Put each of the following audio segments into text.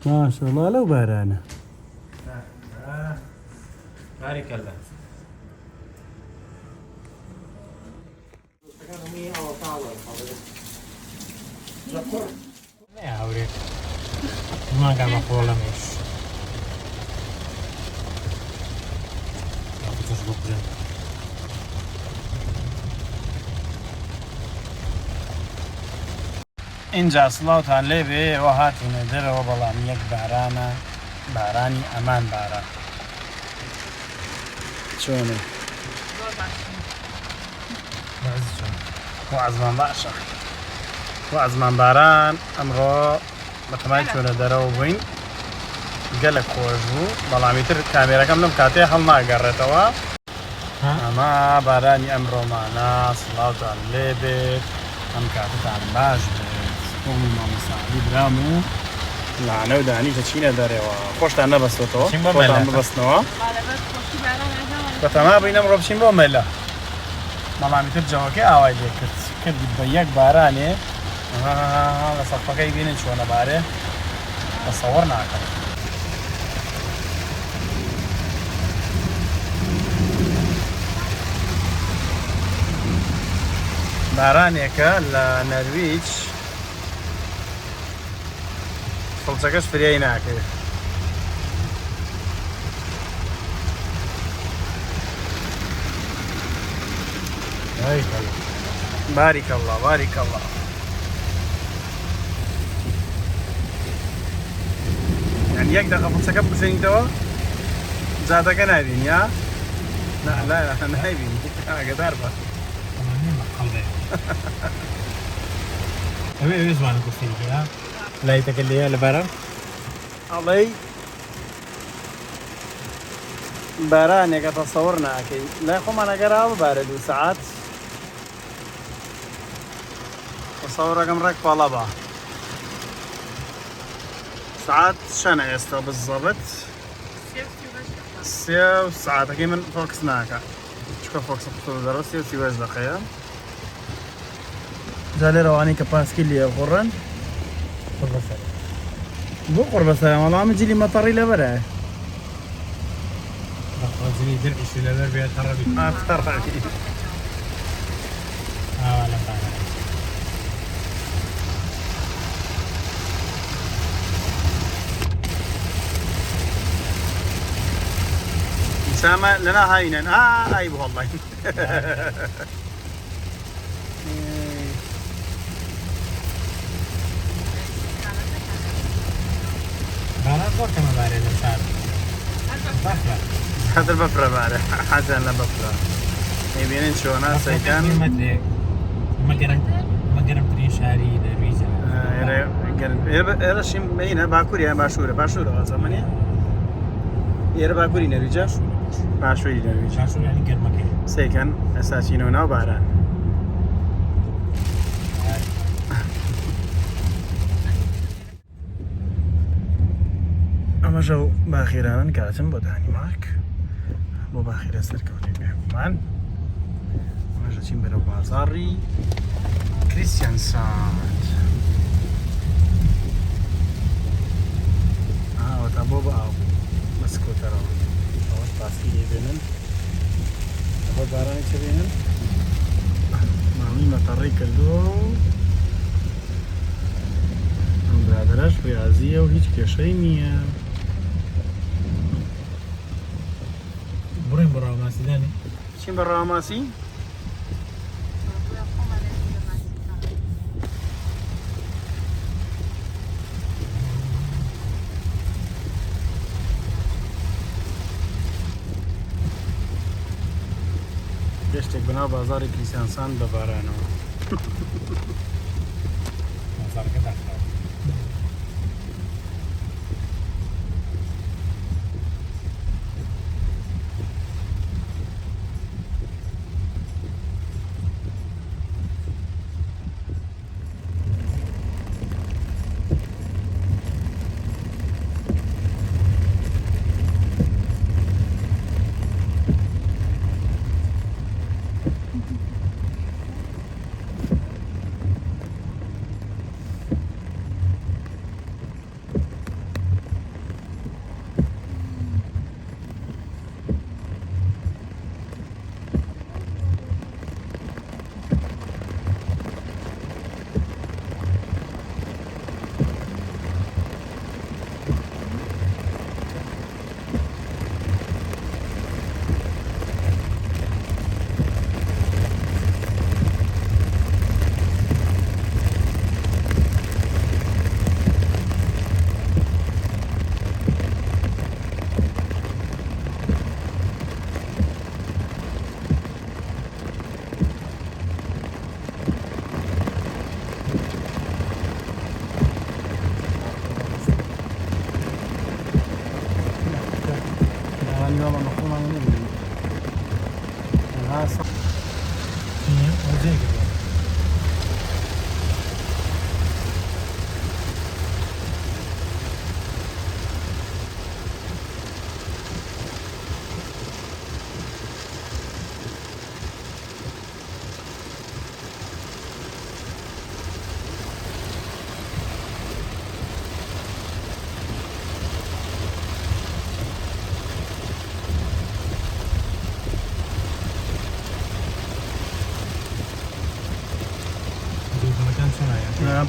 ما شاء الله لو بارانه بارك الله نه هوري ما قام اقوله مش اینجا سڵاوتان لێبێ ئەوە هاتوونە دەرەوە بەڵام یەک بارانە بارانی ئەمان بارە چۆنە وەعزمان باشە وەعزمان باران ئەمڕۆ بەتەمای چۆنە دەرەوە بووین گەلە خۆش بوو بەڵامی تر کامێرەکەم لەم کاتێ هەڵناگەڕێتەوە ئەمە بارانی ئەمڕۆمانە سڵاوتان لێبێت ئەم کاتتان باش بێت خۆمی مامەساعدی برام و لانە و دانی دەچینە دەرێەوە خۆشتان نەبەستێتەوە خۆتان ببەستنەوە بەتەما بووین ئەمڕۆ بچین بۆ مێلە بەڵامی تر جەوەکەی ئاوای لێ کرد کردی بە یەک بارانێ لە سەقفەکەی بینن چۆنە بارێ تەسەوەڕ ناکەم بارانێکە لە نەرویج فڵچەکەش فریای ناکرێت بارك الله بارك الله يعني يقدر فڵچەکە بکوژێنیتەوە جادەکە نابین یا لا نابین ئاگدار بە ئەوێ زمانە گفتیگە لایتەکە لێیە لەبارە ئەڵێ بارانێکە تەسەوڕ ناکەی لای خۆمان ئەگەراوە بارە 2 ساعات تەسەوڕەکەم ڕێک پاڵەبە ساعات شەنە ئێستا بالضبط 3 ساعتەکەی من فۆکس ناکە چکە فۆکس دەڕۆ 38 دقەیە جا لێرەوانەی کە پاسکی لێ غوڕن بۆ قوربەسەر وەڵام جلی مەتەڕی لەبەرە رجلي درعش لبر بيت الربي ما افتر عليه ولا فاهم سامع لنا هاينا عيب والله بارات زور كما بارد الشارع بفرة هذا البفرة بارد حسن لبفرة يبينين شونا سيكان ما قرم ترين شاري درويزة إيرا شيم هنا باكوريا باشورة زمانية إيرا باكوري نرويجا باشوري نرويجا باشور يعني قرمكي سيكان أساسينو ناو باران ئەمە ژەو باخیرانن کاتم بۆ دانیمارک بۆ باخیرە سەرکەوتنی بێگومان ئەمەش دەچین بەرەو بازاڕی کریستیانساند ئاوەتا بۆ بە ئاو بەسکۆتەرەوە ئەوەش پاسکی لێبێنن ئەوە بارانی چە بێنن ماڵی مەتەڕی کردووە و ئەم برادەرەش ڕیاضیە و هیچ کێشەی نییە برين برا ماسي داني چین بەڕاماسی گەشتێک بەناو بازاری کریستیانسان بە بارانەوە صار كذا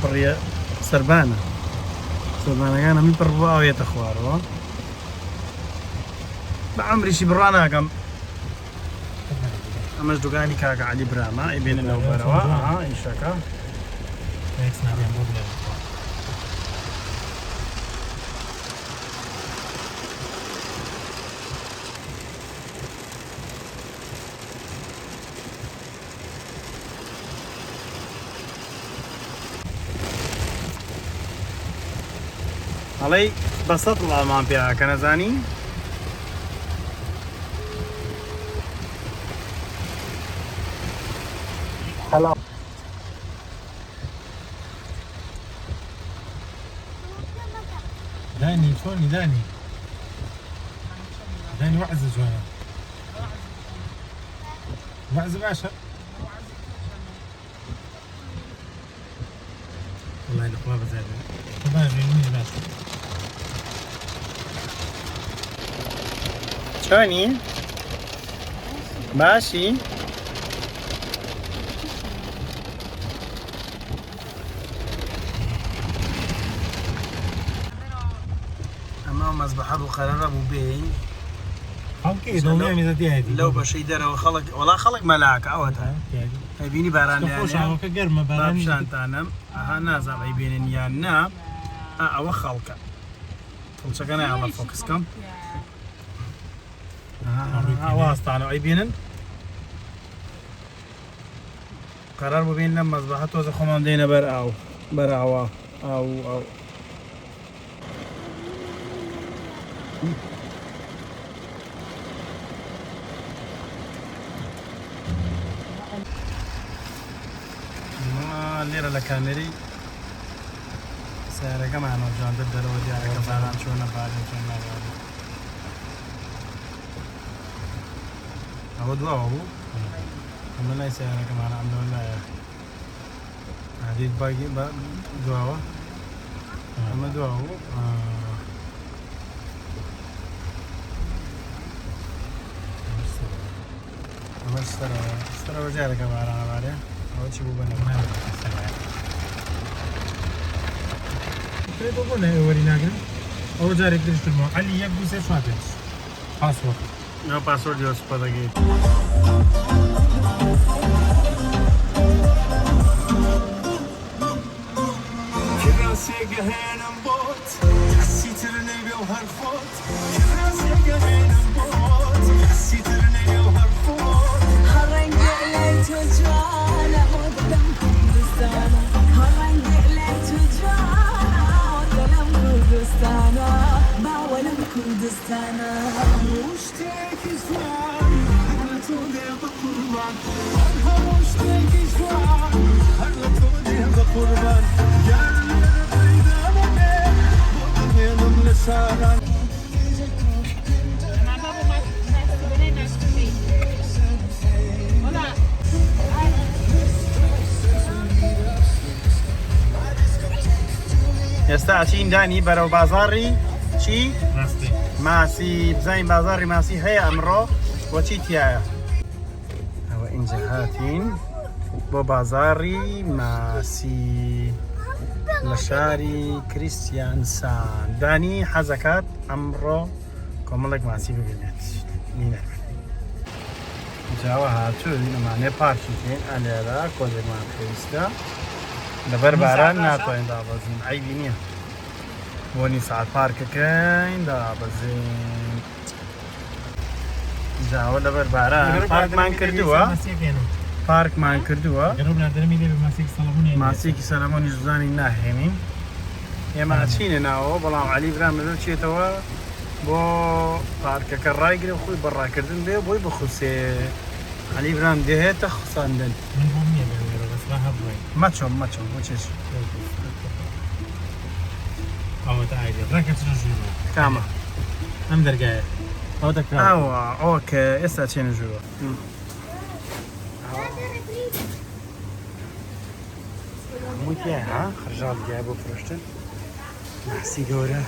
بڕیە سەربانە سەربانەکان هەمی پڕ بوو ئاوێتە خوارەوە بە عەمریشی بڕوا ناکەم ئەمەش دوکانی کاکە عەلی برامە ئەیبێنە لەو بەرەوە ئیشەکە هەڵەی بەسەد وڵامان پێیاکە نەزانی داني شلوني داني وعزة جوانا وعزة باشا والله الأخوة بزادة طبعا جميل باشا چۆنی؟ باشی؟ ئەمە مەزبەحە بوو قەرەرە بوو بێین اوكي دولة ميزاتي هذه لەو بەشەی دەرەوە خەڵک وەڵا خەڵک مەلاکە ئەوەتە هەبینی باران كجرمة باران باشانتانم ئەها نازام ئەیبێنن یان نا ئەوە خەڵکە فڵچەکە نایڵە فۆکسکەم ئاواستانە ئەیبێنن قەرار ببین لەم مەزبەحە تۆزە خۆمان دێنە بەر ئاو بەر ئاوا ئاو ئاو لێرە لە کامێری سیارەکەمانەوە جوانتر دەرەوە دیارەکە باران چۆنە باران چۆن نابارێت ئەوە دواوە بوو ئەمە لای سیارەکەمانە ئەمەوە لایە عادیت باگی دواوە ئەمە دواوە بوو ئەمەش سەرەوە جارەکە بارانە بارێ ئەوە چی بوو بەنەوە كيف قلنا وري ناقل أول جاري قدرت المو علي يبدو سير شواتش باسورد No password use for the gate. ئێستا چین دانی بەرەو بازاڕی چی؟ ماسی بزانین بازاڕی ماسی هەیە ئەمڕۆ بۆچی تایە ئەوە ئینجا هاتین بۆ بازاڕی ماسی لە شاری کریستیانسان دانی حەزەکات ئەمڕۆ کۆمەڵێک ماسی ببینێت لینە جاوە هاتوو لەمانێ پارکی تێن ئەلێرە کۆزێکمان پێویستە لەبەر باران ناتوانین دابەزین عیبی نییە بۆنی ساعت پارکەکەین دابەزین جاوە لەبەر باران پارکمان کردووە پارکمان کردووە ماسیێکی سەلەمۆنی زوزانی ناهێنین ئێمە ئەچینە ناوە بەڵام عەلی برام لەدەر چێتەوە بۆ پارکەکە ڕایگرێ خۆی بەڕاکردن بێ بۆی بخوسێ علی برام دهێتە خساندن من بۆم نییە لەوێرە بەس با هەبووی مەچۆم بۆ چێش ئەوە تا ئایدە ڕێکە چ ژوورە کامە ئەم دەرگایە ئەو دەکرا ئەوە کە ئێستا چێنە ژوورە هەمووی تایە ها خرجاڵ دیای بۆ فرۆشتن ماسی گەورە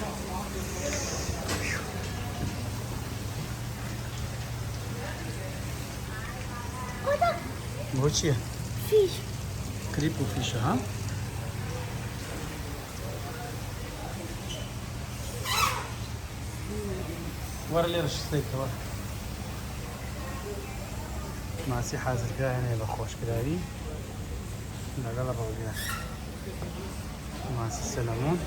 بۆ چییە؟ فیش کلیپ و فیشە ها؟ وەرە لێرە شتێکەوە ماسی حازرکراهێنێ بە خۆشکراوی لەگەڵ ڕۆژێ ماسی سەلەمۆن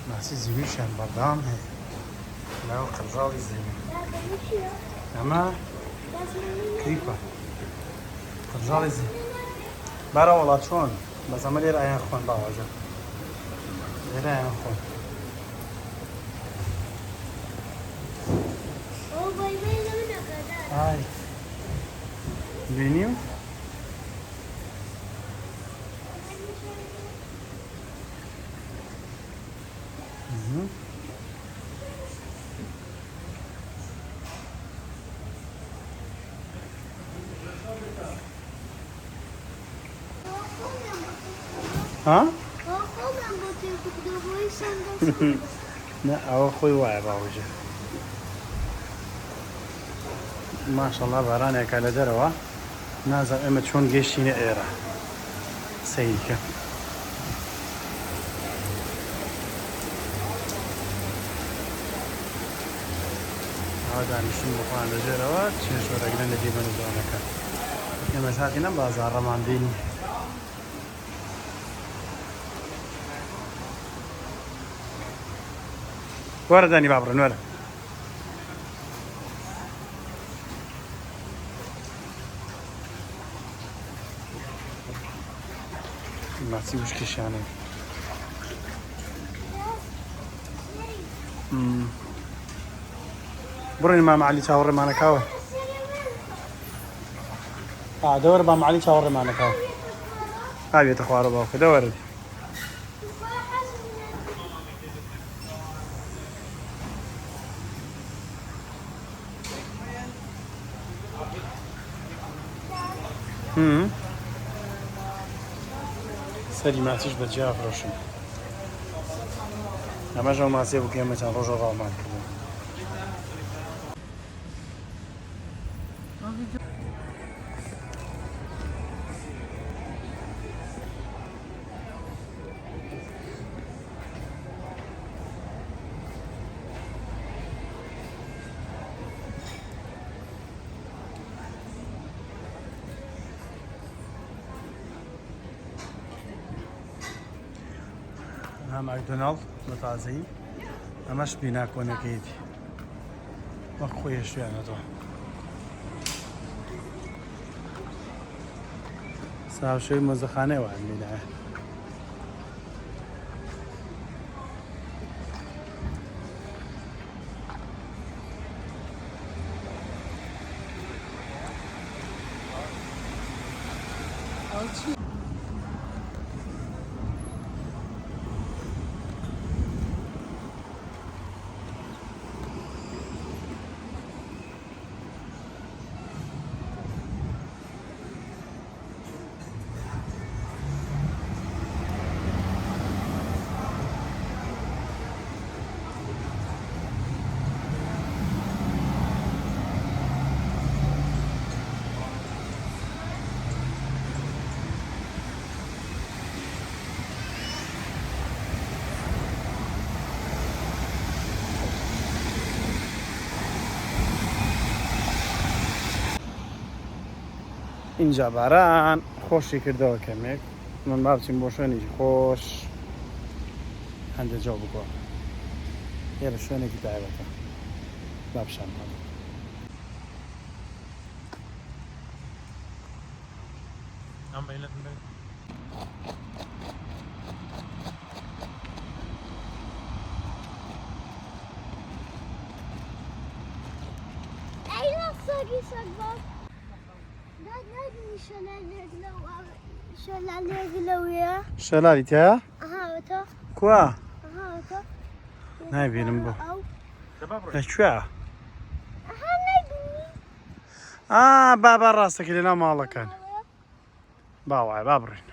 ماسی زیویشیان بەردام هەیە لەو قەرزاڵی زیوی ئەمە کلیپە قەرزاڵی زیوی بارە وڵات چۆن بەس ئەمە لێرە ئایان خۆن باوەژە لێرە ئایان خۆن ئەو بایبای لەو نەکەدار ئای بینیم ها؟ خۆم بۆ تێکردەوەی سندەس نه ئەوە خۆی وایە باوەژە ماشەڵڵا بارانێکە لە دەرەوە نازانم ئێمە چۆن گەشتینە ئێرە سەیریکە ئەوە دانیشتن بخۆیان لەژێرەوە چێژوەرەگرن لە دیمەن و جوانەکە ئێمە هاتینە بازاڕەمان بینی وەرە دانی بابڕن وەرە ماسی وشکشانە بڕۆین مام عەلی چاوەڕێمانەکەوە دەوەرە مام عەلی چاوەڕێمانەکەوە ئاوێتە خوارە باوکە دەوەرە سەری ماسیش بەجیا فرۆشم ئەمەش ئەو ماسیە بوو کە ئێمە چەند ڕۆژە ڕاومان کردووە ماکدۆناڵد بە تازەیی ئەمەش بینا کۆنەکەیەتی وەک خۆی شوێنەوە ساوشەوی مۆزەخانەی وان بینایە اینجا باران خۆشی کردەوە کەمێک من با بچین بۆ شوێنێکی خۆش هەندێک جا بکۆ لێرە شوێنێکی تایبەتە با پیشان ئەم بەیلەت بێت Ey nasıl giysen bak. Ne şelale glow ya. شەلاری تایە Aha öte. کووە Aha öte. نایبینم بۆ Au. لەکوێ Aha ne bileyim. بابا ڕاستەکە لێنا ماڵەکان باوای با بڕین